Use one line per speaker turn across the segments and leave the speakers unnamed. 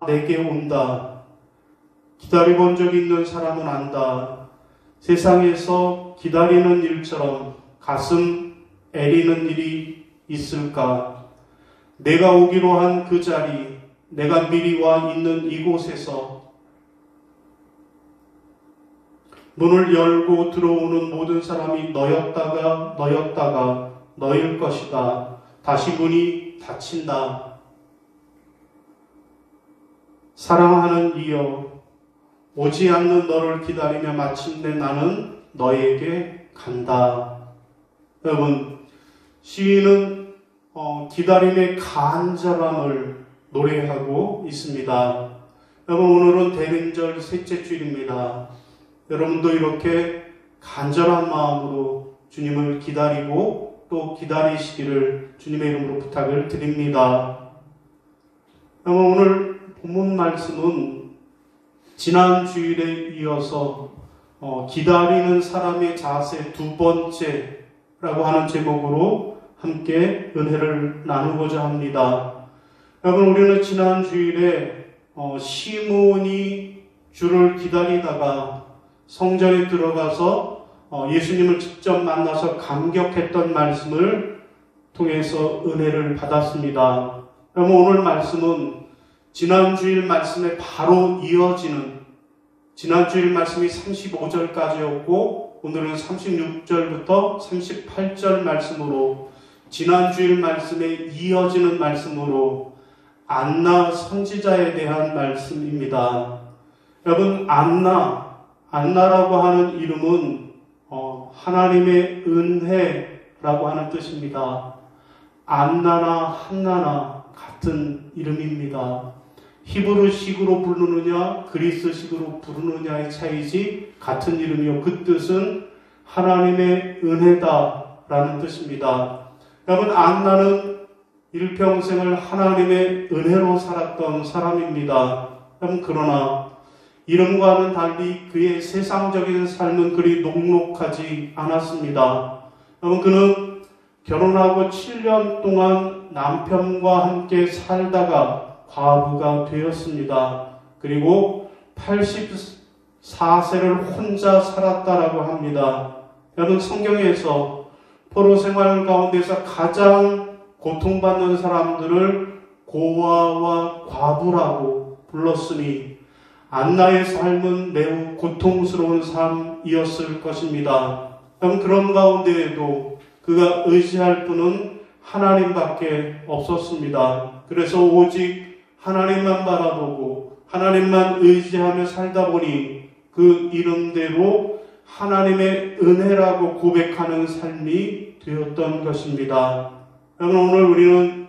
내게 온다. 기다려본 적 있는 사람은 안다. 세상에서 기다리는 일처럼 가슴 애리는 일이 있을까? 내가 오기로 한 그 자리, 내가 미리 와 있는 이곳에서 문을 열고 들어오는 모든 사람이 너였다가 너일 것이다. 다시 문이 닫힌다. 사랑하는 이여, 오지 않는 너를 기다리며 마침내 나는 너에게 간다. 여러분, 시인은 기다림의 간절함을 노래하고 있습니다. 여러분, 오늘은 대림절 셋째 주일입니다. 여러분도 이렇게 간절한 마음으로 주님을 기다리고 또 기다리시기를 주님의 이름으로 부탁을 드립니다. 여러분, 오늘 본문 말씀은 지난 주일에 이어서 기다리는 사람의 자세 두 번째라고 하는 제목으로 함께 은혜를 나누고자 합니다. 여러분, 우리는 지난 주일에 시몬이 주를 기다리다가 성전에 들어가서 예수님을 직접 만나서 감격했던 말씀을 통해서 은혜를 받았습니다. 여러분, 오늘 말씀은 지난 주일 말씀에 바로 이어지는, 지난 주일 말씀이 35절까지였고 오늘은 36절부터 38절 말씀으로 지난 주일 말씀에 이어지는 말씀으로 안나 선지자에 대한 말씀입니다. 여러분, 안나라고 하는 이름은 하나님의 은혜라고 하는 뜻입니다. 안나나 한나나 같은 이름입니다. 히브리식으로 부르느냐 그리스식으로 부르느냐의 차이지 같은 이름이요, 그 뜻은 하나님의 은혜다라는 뜻입니다. 여러분, 안나는 일평생을 하나님의 은혜로 살았던 사람입니다. 여러분, 그러나 이름과는 달리 그의 세상적인 삶은 그리 녹록하지 않았습니다. 여러분, 그는 결혼하고 7년 동안 남편과 함께 살다가 과부가 되었습니다. 그리고 84세를 혼자 살았다라고 합니다. 여러분, 성경에서 포로 생활 가운데서 가장 고통받는 사람들을 고아와 과부라고 불렀으니 안나의 삶은 매우 고통스러운 삶이었을 것입니다. 여러분, 그런 가운데에도 그가 의지할 분은 하나님밖에 없었습니다. 그래서 오직 하나님만 바라보고 하나님만 의지하며 살다 보니 그 이름대로 하나님의 은혜라고 고백하는 삶이 되었던 것입니다. 여러분, 오늘 우리는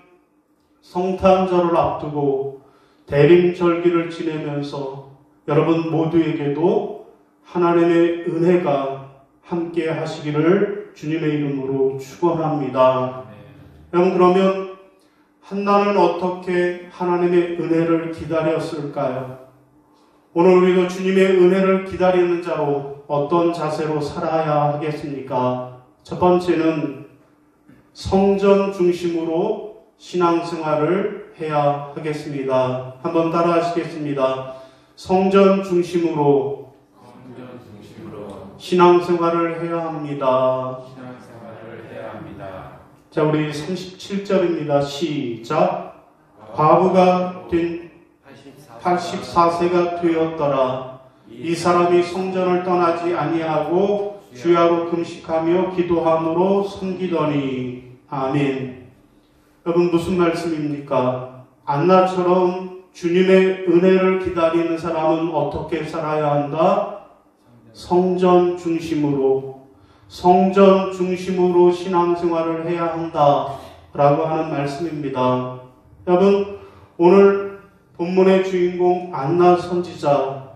성탄절을 앞두고 대림절기를 지내면서 여러분 모두에게도 하나님의 은혜가 함께 하시기를 주님의 이름으로 축원합니다. 여러분, 그러면 한나는 어떻게 하나님의 은혜를 기다렸을까요? 오늘 우리도 주님의 은혜를 기다리는 자로 어떤 자세로 살아야 하겠습니까? 첫 번째는 성전 중심으로 신앙생활을 해야 하겠습니다. 한번 따라 하시겠습니다. 성전 중심으로 신앙생활을 해야 합니다. 자, 우리 37절입니다. 시작. 과부가 된 84세가 되었더라. 이 사람이 성전을 떠나지 아니하고 주야로 금식하며 기도함으로 섬기더니. 아멘. 여러분, 무슨 말씀입니까? 안나처럼 주님의 은혜를 기다리는 사람은 어떻게 살아야 한다? 성전 중심으로 신앙생활을 해야 한다라고 하는 말씀입니다. 여러분, 오늘 본문의 주인공 안나 선지자,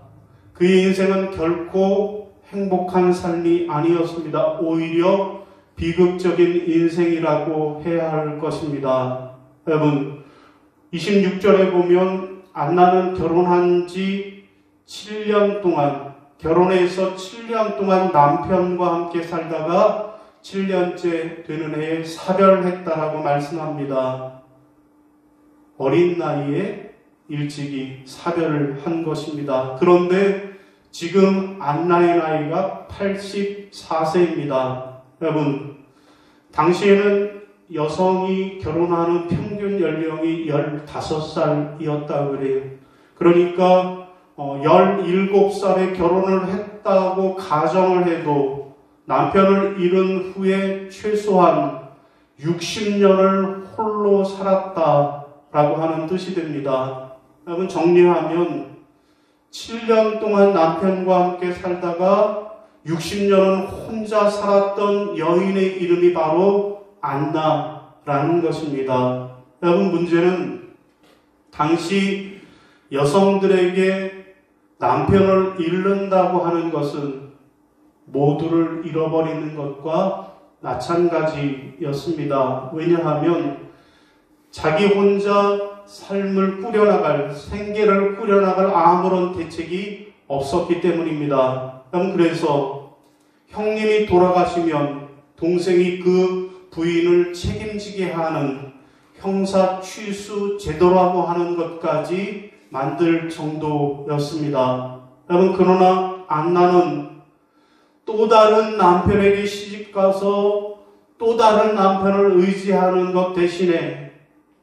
그의 인생은 결코 행복한 삶이 아니었습니다. 오히려 비극적인 인생이라고 해야 할 것입니다. 여러분, 26절에 보면 안나는 결혼한 지 7년 동안, 결혼해서 7년 동안 남편과 함께 살다가 7년째 되는 해에 사별했다라고 말씀합니다. 어린 나이에 일찍이 사별을 한 것입니다. 그런데 지금 안나의 나이가 84세입니다. 여러분, 당시에는 여성이 결혼하는 평균 연령이 15살이었다고 그래요. 그러니까 17살에 결혼을 했다고 가정을 해도 남편을 잃은 후에 최소한 60년을 홀로 살았다라고 하는 뜻이 됩니다. 여러분, 정리하면 7년 동안 남편과 함께 살다가 60년은 혼자 살았던 여인의 이름이 바로 안나라는 것입니다. 여러분, 문제는 당시 여성들에게 남편을 잃는다고 하는 것은 모두를 잃어버리는 것과 마찬가지였습니다. 왜냐하면 자기 혼자 삶을 꾸려나갈, 생계를 꾸려나갈 아무런 대책이 없었기 때문입니다. 그래서 형님이 돌아가시면 동생이 그 부인을 책임지게 하는 형사 취수 제도라고 하는 것까지 만들 정도였습니다. 여러분, 그러나 안나는 또 다른 남편에게 시집가서 또 다른 남편을 의지하는 것 대신에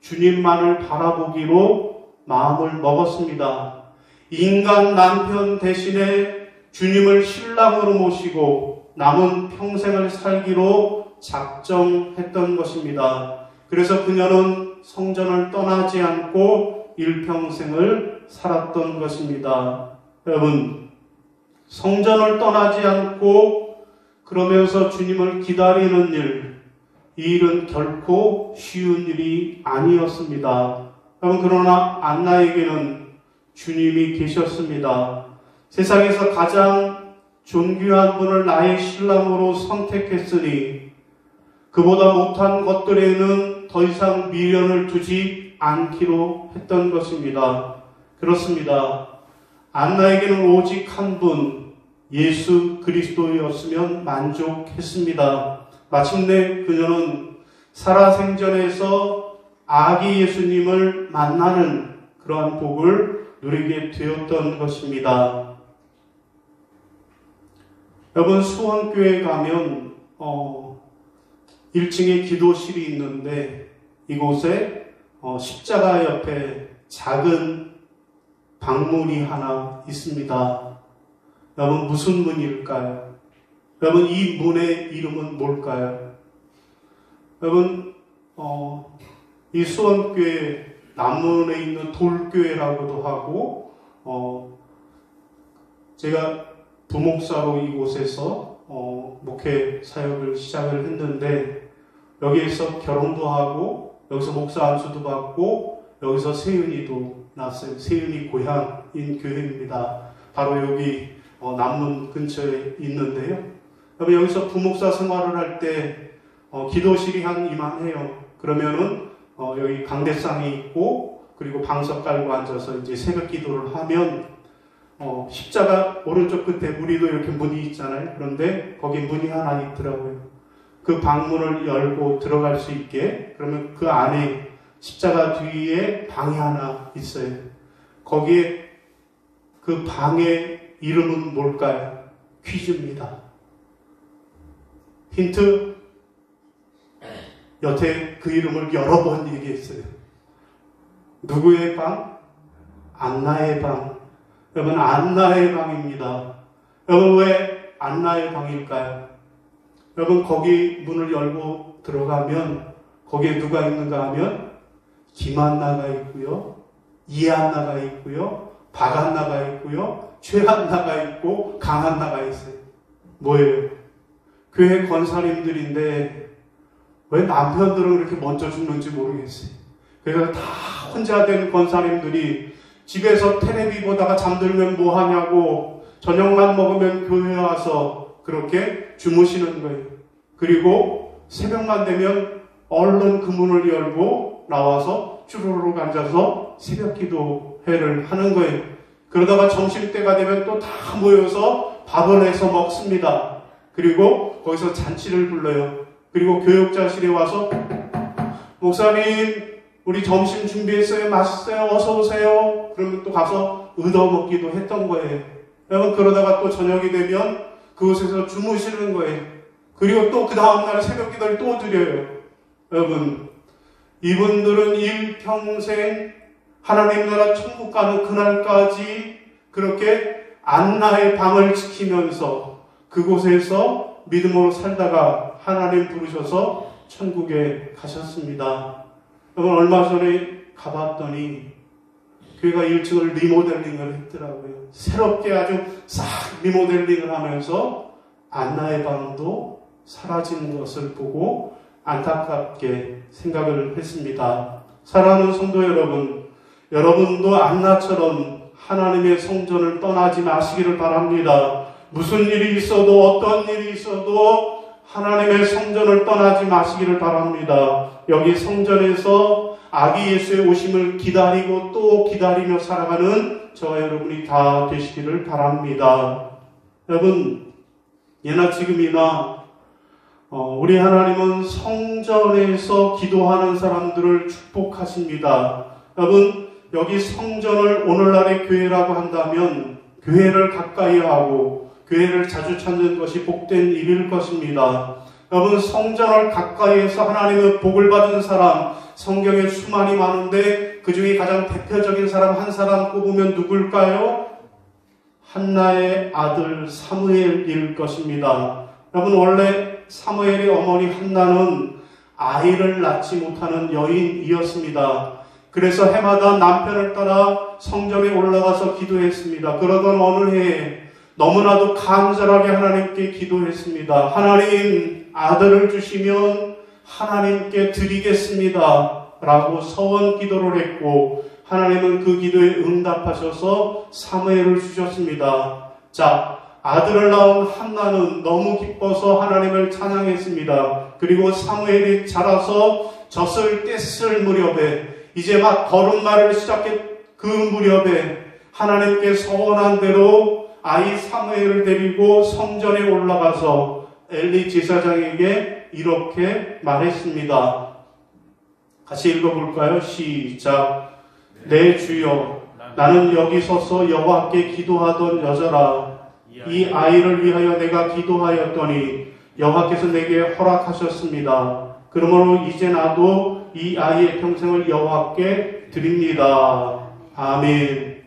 주님만을 바라보기로 마음을 먹었습니다. 인간 남편 대신에 주님을 신랑으로 모시고 남은 평생을 살기로 작정했던 것입니다. 그래서 그녀는 성전을 떠나지 않고 일평생을 살았던 것입니다. 여러분, 성전을 떠나지 않고 그러면서 주님을 기다리는 일, 이 일은 결코 쉬운 일이 아니었습니다. 여러분, 그러나 안나에게는 주님이 계셨습니다. 세상에서 가장 존귀한 분을 나의 신랑으로 선택했으니 그보다 못한 것들에는 더 이상 미련을 두지 않기로 했던 것입니다. 그렇습니다. 안나에게는 오직 한 분, 예수 그리스도였으면 만족했습니다. 마침내 그녀는 살아생전에서 아기 예수님을 만나는 그러한 복을 누리게 되었던 것입니다. 여러분, 수원교회 가면 1층에 기도실이 있는데 이곳에 십자가 옆에 작은 방문이 하나 있습니다. 여러분, 무슨 문일까요? 여러분, 이 문의 이름은 뭘까요? 여러분, 이 수원교회 남문에 있는 돌교회라고도 하고, 제가 부목사로 이곳에서 목회 사역을 시작을 했는데, 여기에서 결혼도 하고, 여기서 목사 안수도 받고, 여기서 세윤이도 났어요. 세윤이 고향인 교회입니다. 바로 여기 남문 근처에 있는데요. 여기서 부목사 생활을 할 때 기도실이 한 이만해요. 그러면은 여기 강대상이 있고 그리고 방석 깔고 앉아서 이제 새벽 기도를 하면 십자가 오른쪽 끝에 우리도 이렇게 문이 있잖아요. 그런데 거기 문이 하나 있더라고요. 그 방문을 열고 들어갈 수 있게, 그러면 그 안에 십자가 뒤에 방이 하나 있어요. 거기에 그 방의 이름은 뭘까요? 퀴즈입니다. 힌트, 여태 그 이름을 여러 번 얘기했어요. 누구의 방? 안나의 방. 여러분, 안나의 방입니다. 여러분, 왜 안나의 방일까요? 여러분, 거기 문을 열고 들어가면 거기에 누가 있는가 하면 김한나가 있고요, 이한나가 있고요, 박한나가 있고요, 최한나가 있고 강한나가 있어요. 뭐예요? 교회 권사님들인데 왜 남편들은 그렇게 먼저 죽는지 모르겠어요. 그래서 다 혼자 된 권사님들이 집에서 텔레비 보다가 잠들면 뭐 하냐고 저녁만 먹으면 교회에 와서 그렇게 주무시는 거예요. 그리고 새벽만 되면 얼른 그 문을 열고 나와서 쭈루룩 앉아서 새벽 기도회를 하는 거예요. 그러다가 점심때가 되면 또 다 모여서 밥을 해서 먹습니다. 그리고 거기서 잔치를 불러요. 그리고 교육자실에 와서 목사님 우리 점심 준비했어요. 맛있어요. 어서 오세요. 그러면 또 가서 얻어먹기도 했던 거예요. 여러분, 그러다가 또 저녁이 되면 그곳에서 주무시는 거예요. 그리고 또 그 다음날 새벽 기도를 또 드려요. 여러분, 이분들은 일평생 하나님 나라 천국 가는 그날까지 그렇게 안나의 방을 지키면서 그곳에서 믿음으로 살다가 하나님 부르셔서 천국에 가셨습니다. 여러분, 얼마 전에 가봤더니 교회가 1층을 리모델링을 했더라고요. 새롭게 아주 싹 리모델링을 하면서 안나의 방도 사라지는 것을 보고 안타깝게 생각을 했습니다. 사랑하는 성도 여러분, 여러분도 안나처럼 하나님의 성전을 떠나지 마시기를 바랍니다. 무슨 일이 있어도 어떤 일이 있어도 하나님의 성전을 떠나지 마시기를 바랍니다. 여기 성전에서 아기 예수의 오심을 기다리고 또 기다리며 살아가는 저와 여러분이 다 되시기를 바랍니다. 여러분, 예나 지금이나 우리 하나님은 성전에서 기도하는 사람들을 축복하십니다. 여러분, 여기 성전을 오늘날의 교회라고 한다면 교회를 가까이 하고 교회를 자주 찾는 것이 복된 일일 것입니다. 여러분, 성전을 가까이해서 하나님의 복을 받은 사람, 성경에 수많이 많은데 그 중에 가장 대표적인 사람 한 사람 꼽으면 누굴까요? 한나의 아들 사무엘일 것입니다. 여러분, 원래 사무엘의 어머니 한나는 아이를 낳지 못하는 여인이었습니다. 그래서 해마다 남편을 따라 성전에 올라가서 기도했습니다. 그러던 어느 해에 너무나도 간절하게 하나님께 기도했습니다. 하나님, 아들을 주시면 하나님께 드리겠습니다 라고 서원 기도를 했고, 하나님은 그 기도에 응답하셔서 사무엘을 주셨습니다. 자, 아들을 낳은 한나는 너무 기뻐서 하나님을 찬양했습니다. 그리고 사무엘이 자라서 젖을 뗐을 무렵에, 이제 막 걸음마를 시작했 그 무렵에 하나님께 서원한 대로 아이 사무엘을 데리고 성전에 올라가서 엘리 제사장에게 이렇게 말했습니다. 같이 읽어볼까요? 시작. 내 주여, 나는 여기 서서 여호와께 기도하던 여자라. 이 아이를 위하여 내가 기도하였더니 여호와께서 내게 허락하셨습니다. 그러므로 이제 나도 이 아이의 평생을 여호와께 드립니다. 아멘.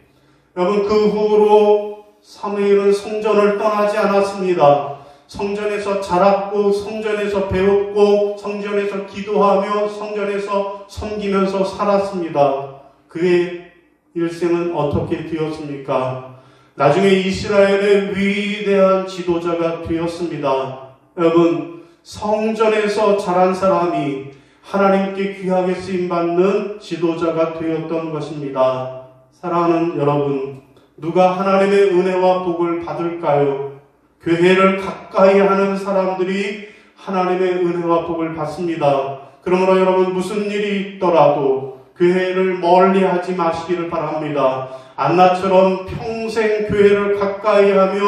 여러분, 그 후로 사무엘은 성전을 떠나지 않았습니다. 성전에서 자랐고, 성전에서 배웠고, 성전에서 기도하며, 성전에서 섬기면서 살았습니다. 그의 일생은 어떻게 되었습니까? 나중에 이스라엘의 위대한 지도자가 되었습니다. 여러분, 성전에서 자란 사람이 하나님께 귀하게 쓰임받는 지도자가 되었던 것입니다. 사랑하는 여러분, 누가 하나님의 은혜와 복을 받을까요? 교회를 가까이 하는 사람들이 하나님의 은혜와 복을 받습니다. 그러므로 여러분, 무슨 일이 있더라도 교회를 멀리 하지 마시기를 바랍니다. 안나처럼 평생 교회를 가까이 하며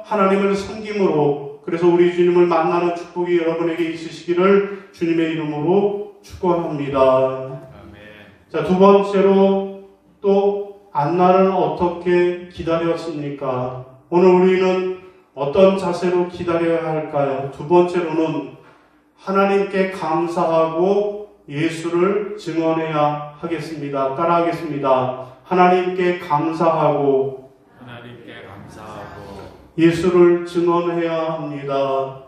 하나님을 섬김으로, 그래서 우리 주님을 만나는 축복이 여러분에게 있으시기를 주님의 이름으로 축원합니다. 아멘. 자, 두 번째로 또 안나는 어떻게 기다렸습니까? 오늘 우리는 어떤 자세로 기다려야 할까요? 두 번째로는 하나님께 감사하고 예수를 증언해야 하겠습니다. 따라하겠습니다. 하나님께 감사하고 예수를 증언해야 합니다.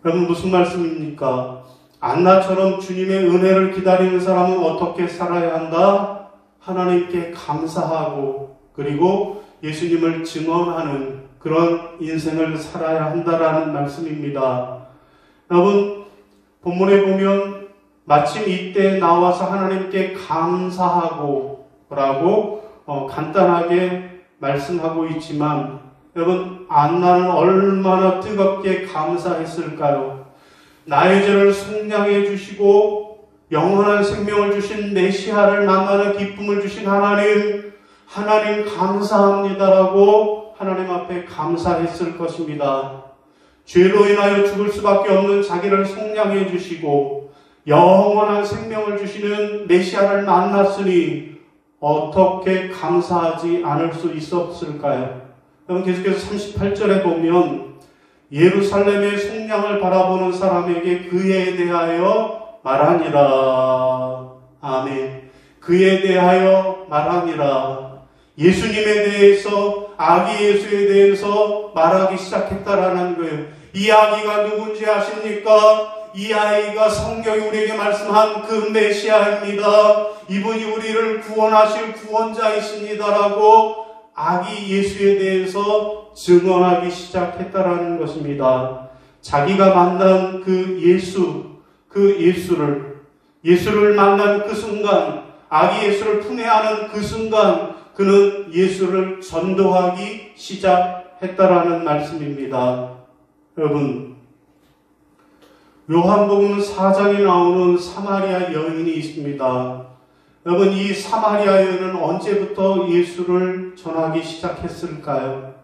여러분, 무슨 말씀입니까? 안나처럼 주님의 은혜를 기다리는 사람은 어떻게 살아야 한다? 하나님께 감사하고 그리고 예수님을 증언하는 그런 인생을 살아야 한다라는 말씀입니다. 여러분, 본문에 보면 마침 이때 나와서 하나님께 감사하고 라고 간단하게 말씀하고 있지만, 여러분, 안나는 얼마나 뜨겁게 감사했을까요? 나의 죄를 속량해 주시고 영원한 생명을 주신 메시아를 만나는 기쁨을 주신 하나님 감사합니다라고 하나님 앞에 감사했을 것입니다. 죄로 인하여 죽을 수밖에 없는 자기를 속량해 주시고 영원한 생명을 주시는 메시아를 만났으니 어떻게 감사하지 않을 수 있었을까요? 그럼 계속해서 38절에 보면 예루살렘의 속량을 바라보는 사람에게 그에 대하여 말하니라. 아멘. 그에 대하여 말하니라. 예수님에 대해서, 아기 예수에 대해서 말하기 시작했다라는 거예요. 이 아기가 누군지 아십니까? 이 아이가 성경이 우리에게 말씀한 그 메시아입니다. 이분이 우리를 구원하실 구원자이십니다라고 아기 예수에 대해서 증언하기 시작했다라는 것입니다. 자기가 만난 그 예수를 만난 그 순간, 아기 예수를 품에 안은 그 순간 그는 예수를 전도하기 시작했다라는 말씀입니다. 여러분, 요한복음 4장에 나오는 사마리아 여인이 있습니다. 여러분, 이 사마리아 여인은 언제부터 예수를 전하기 시작했을까요?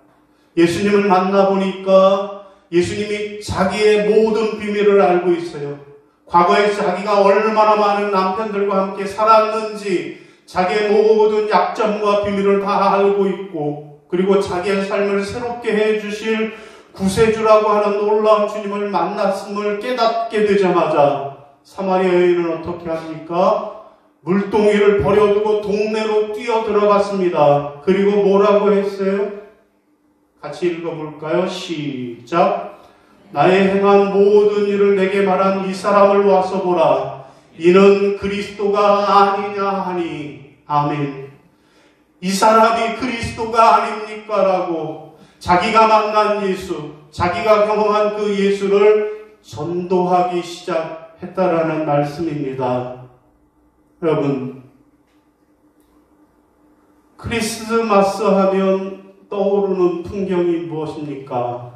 예수님을 만나보니까 예수님이 자기의 모든 비밀을 알고 있어요. 과거에 자기가 얼마나 많은 남편들과 함께 살았는지 자기의 모든 약점과 비밀을 다 알고 있고, 그리고 자기의 삶을 새롭게 해주실 구세주라고 하는 놀라운 주님을 만났음을 깨닫게 되자마자 사마리아 여인은 어떻게 합니까? 물동이를 버려두고 동네로 뛰어 들어갔습니다. 그리고 뭐라고 했어요? 같이 읽어볼까요? 시작. 나의 행한 모든 일을 내게 말한 이 사람을 와서 보라. 이는 그리스도가 아니냐 하니. 아멘. 이 사람이 그리스도가 아닙니까? 라고 자기가 만난 예수, 자기가 경험한 그 예수를 전도하기 시작했다라는 말씀입니다. 여러분, 크리스마스 하면 떠오르는 풍경이 무엇입니까?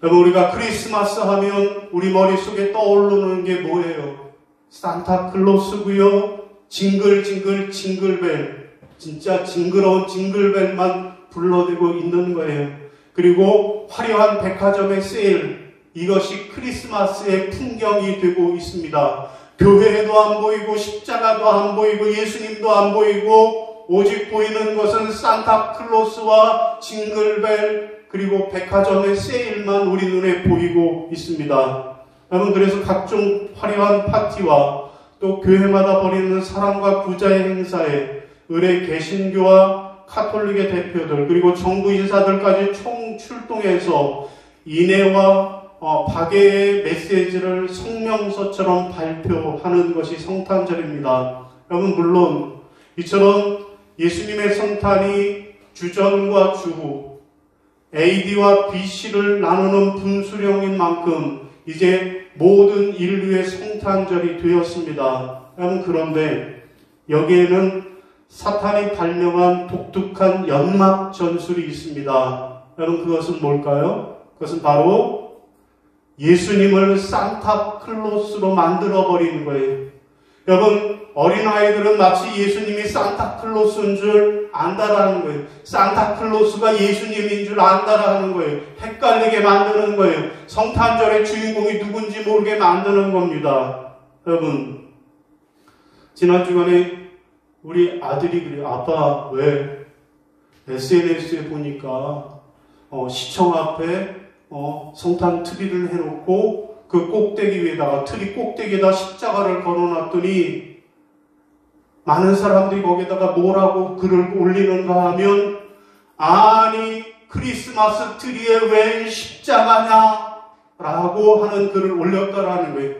여러분, 우리가 크리스마스 하면 우리 머릿속에 떠오르는 게 뭐예요? 산타클로스고요. 징글징글 징글벨, 진짜 징그러운 징글벨만 불러대고 있는 거예요. 그리고 화려한 백화점의 세일, 이것이 크리스마스의 풍경이 되고 있습니다. 교회도 안 보이고 십자가도 안 보이고 예수님도 안 보이고 오직 보이는 것은 산타클로스와 징글벨 그리고 백화점의 세일만 우리 눈에 보이고 있습니다. 여러분, 그래서 각종 화려한 파티와 또 교회마다 벌이는 사랑과 부자의 행사에 의뢰 개신교와 카톨릭의 대표들 그리고 정부 인사들까지 총 출동해서 인애와 박애의 메시지를 성명서처럼 발표하는 것이 성탄절입니다. 여러분, 물론 이처럼 예수님의 성탄이 주전과 주후, AD와 BC를 나누는 분수령인 만큼 이제 모든 인류의 성탄절이 되었습니다. 여러분, 그런데 여기에는 사탄이 발명한 독특한 연막 전술이 있습니다. 여러분, 그것은 뭘까요? 그것은 바로 예수님을 산타클로스로 만들어버리는 거예요. 여러분, 어린아이들은 마치 예수님이 산타클로스인 줄 안다라는 거예요. 산타클로스가 예수님인 줄 안다라는 거예요. 헷갈리게 만드는 거예요. 성탄절의 주인공이 누군지 모르게 만드는 겁니다. 여러분, 지난 주간에 우리 아들이 그래요. 아빠, 왜 SNS에 보니까 시청 앞에 성탄 트리를 해놓고 그 꼭대기 위에다가, 트리 꼭대기에다 십자가를 걸어놨더니 많은 사람들이 거기에다가 뭐라고 글을 올리는가 하면, 아니 크리스마스 트리에 웬 십자가냐? 라고 하는 글을 올렸다라는 거예요.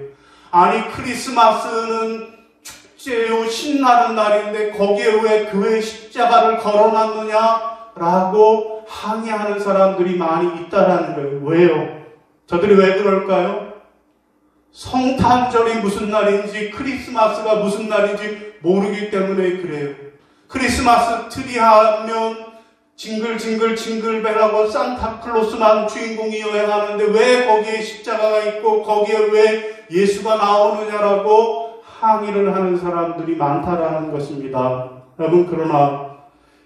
아니 크리스마스는 축제요, 신나는 날인데 거기에 왜 교회 십자가를 걸어놨느냐? 라고 항의하는 사람들이 많이 있다라는 거예요. 왜요? 저들이 왜 그럴까요? 성탄절이 무슨 날인지 크리스마스가 무슨 날인지 모르기 때문에 그래요. 크리스마스 트리 하면 징글징글 징글벨하고 산타클로스만 주인공이 여행하는데 왜 거기에 십자가가 있고 거기에 왜 예수가 나오느냐라고 항의를 하는 사람들이 많다라는 것입니다. 여러분, 그러나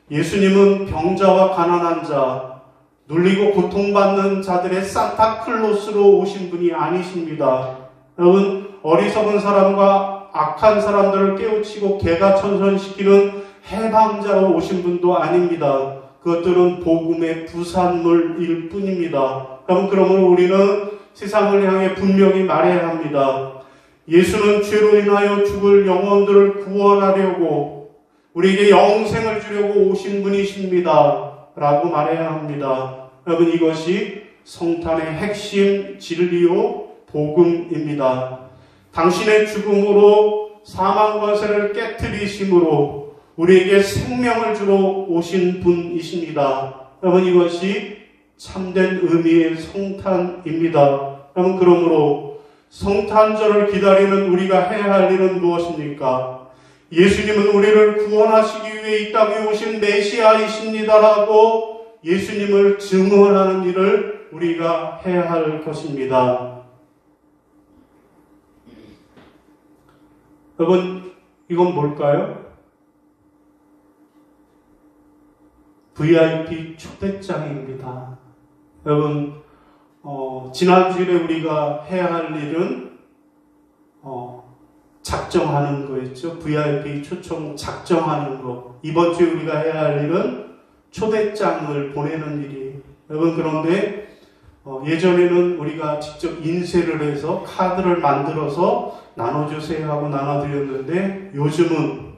예수님은 병자와 가난한 자, 눌리고 고통받는 자들의 산타클로스로 오신 분이 아니십니다. 여러분, 어리석은 사람과 악한 사람들을 깨우치고 개가천선시키는 해방자로 오신 분도 아닙니다. 그것들은 복음의 부산물일 뿐입니다. 그러므로 우리는 세상을 향해 분명히 말해야 합니다. 예수는 죄로 인하여 죽을 영혼들을 구원하려고 우리에게 영생을 주려고 오신 분이십니다. 라고 말해야 합니다. 여러분, 이것이 성탄의 핵심 진리요 복음입니다. 당신의 죽음으로 사망 권세를 깨뜨리심으로 우리에게 생명을 주러 오신 분이십니다. 여러분, 이것이 참된 의미의 성탄입니다. 여러분, 그러므로 성탄절을 기다리는 우리가 해야 할 일은 무엇입니까? 예수님은 우리를 구원하시기 위해 이 땅에 오신 메시아이십니다라고 예수님을 증언하는 일을 우리가 해야 할 것입니다. 여러분, 이건 뭘까요? VIP 초대장입니다. 여러분, 지난주에 우리가 해야 할 일은 작정하는 거였죠. VIP 초청 작정하는 거. 이번 주에 우리가 해야 할 일은 초대장을 보내는 일이에요. 여러분, 그런데 예전에는 우리가 직접 인쇄를 해서 카드를 만들어서 나눠주세요 하고 나눠드렸는데 요즘은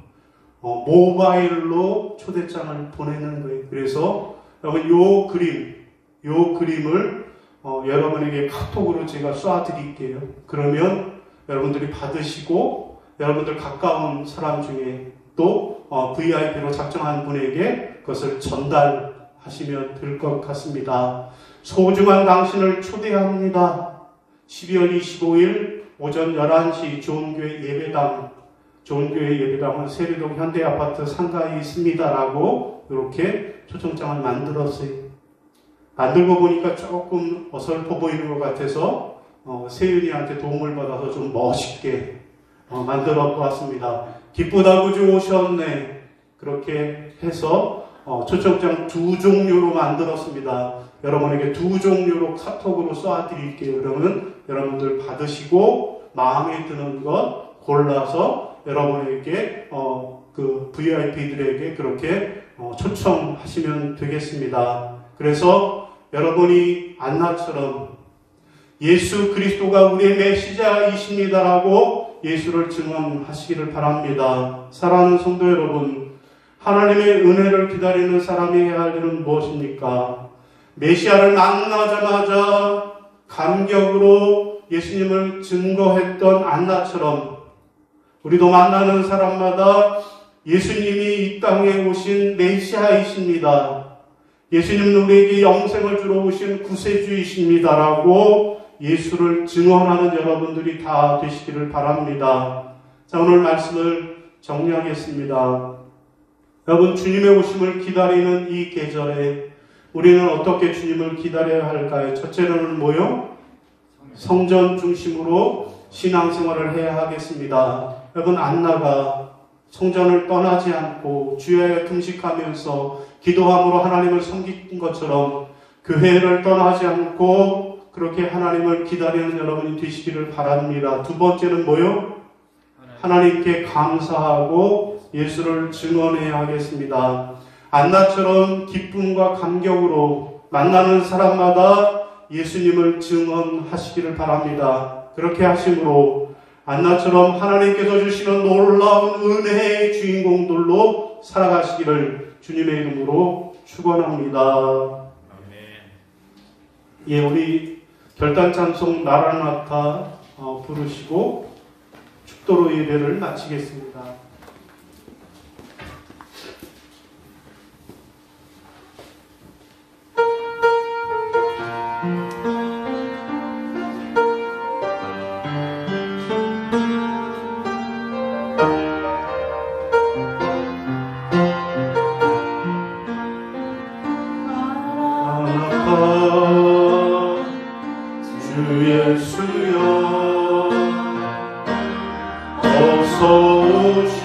모바일로 초대장을 보내는 거예요. 그래서 여러분, 요 그림을 여러분에게 카톡으로 제가 쏴드릴게요. 그러면 여러분들이 받으시고 여러분들 가까운 사람 중에 또 VIP로 작정한 분에게 그것을 전달하시면 될 것 같습니다. 소중한 당신을 초대합니다. 12월 25일 오전 11시 좋은교회 예배당은 세리동 현대아파트 상가에 있습니다라고 이렇게 초청장을 만들었어요. 만들고 보니까 조금 어설퍼 보이는 것 같아서 세윤이한테 도움을 받아서 좀 멋있게 만들어 보았습니다. 기쁘다고 주 오셨네. 그렇게 해서 초청장 2종류로 만들었습니다. 여러분에게 2종류로 카톡으로 쏴드릴게요. 그러면 여러분들 받으시고 마음에 드는 것 골라서 여러분에게 그 VIP들에게 그렇게 초청하시면 되겠습니다. 그래서 여러분이 안나처럼 예수 그리스도가 우리의 메시아이십니다라고 예수를 증언하시기를 바랍니다. 사랑하는 성도 여러분, 하나님의 은혜를 기다리는 사람이 해야 할 일은 무엇입니까? 메시아를 만나자마자 감격으로 예수님을 증거했던 안나처럼 우리도 만나는 사람마다 예수님이 이 땅에 오신 메시아이십니다. 예수님은 우리에게 영생을 주러 오신 구세주이십니다라고 예수를 증언하는 여러분들이 다 되시기를 바랍니다. 자, 오늘 말씀을 정리하겠습니다. 여러분, 주님의 오심을 기다리는 이 계절에 우리는 어떻게 주님을 기다려야 할까요? 첫째로는 뭐요? 성전 중심으로 신앙생활을 해야 하겠습니다. 여러분, 안나가 성전을 떠나지 않고 주야에 금식하면서 기도함으로 하나님을 섬긴 것처럼 교회를 떠나지 않고 그렇게 하나님을 기다리는 여러분이 되시기를 바랍니다. 두 번째는 뭐요? 하나님께 감사하고 예수를 증언해야 하겠습니다. 안나처럼 기쁨과 감격으로 만나는 사람마다 예수님을 증언하시기를 바랍니다. 그렇게 하심으로 안나처럼 하나님께서 주시는 놀라운 은혜의 주인공들로 살아가시기를 주님의 이름으로 축원합니다.
아멘.
예, 우리 결단 찬송 마라나타 부르시고 축도로 예배를 마치겠습니다.
주 예수여 어서 오시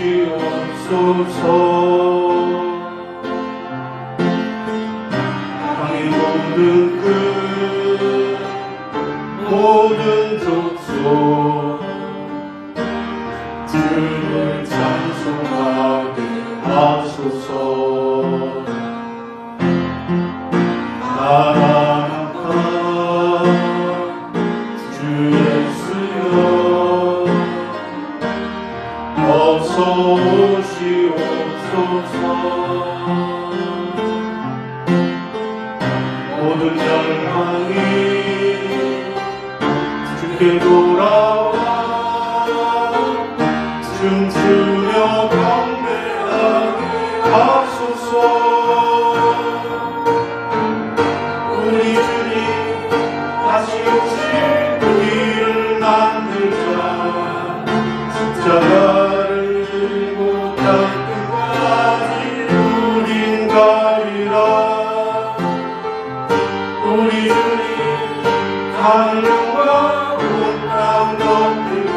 하늘과 온 땅 덮이네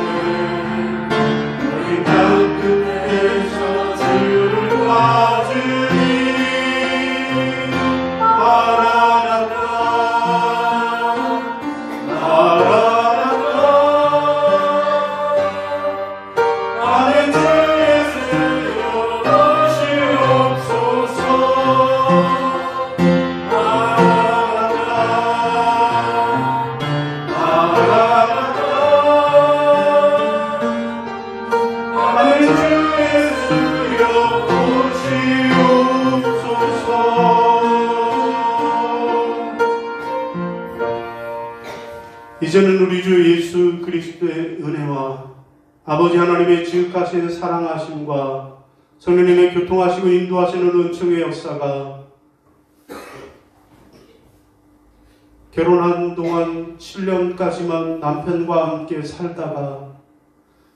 우리 땅 끝에서 주를 맞으니 마라나타 마라나타 안에 주 예수여 오시옵소서 이제는 우리 주 예수 그리스도의 은혜와 아버지 하나님의 지극하신 사랑하심과 성령님의 교통하시고 인도하시는 은총의 역사가 결혼한 동안 7년까지만 남편과 함께 살다가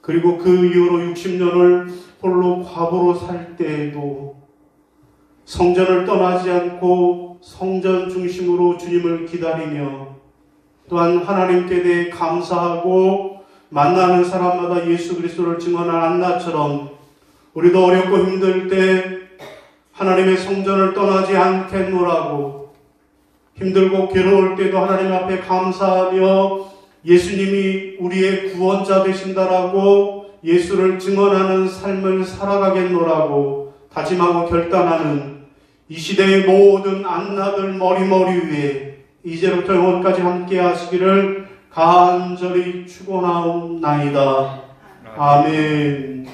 그리고 그 이후로 60년을 홀로 과부로 살 때에도 성전을 떠나지 않고 성전 중심으로 주님을 기다리며 또한 하나님께 대해 감사하고 만나는 사람마다 예수 그리스도를 증언한 안나처럼 우리도 어렵고 힘들 때 하나님의 성전을 떠나지 않겠노라고 힘들고 괴로울 때도 하나님 앞에 감사하며 예수님이 우리의 구원자 되신다라고 예수를 증언하는 삶을 살아가겠노라고 다짐하고 결단하는 이 시대의 모든 안나들 머리머리 위에 이제부터 영원까지 함께 하시기를 간절히 축원하옵나이다. 아멘.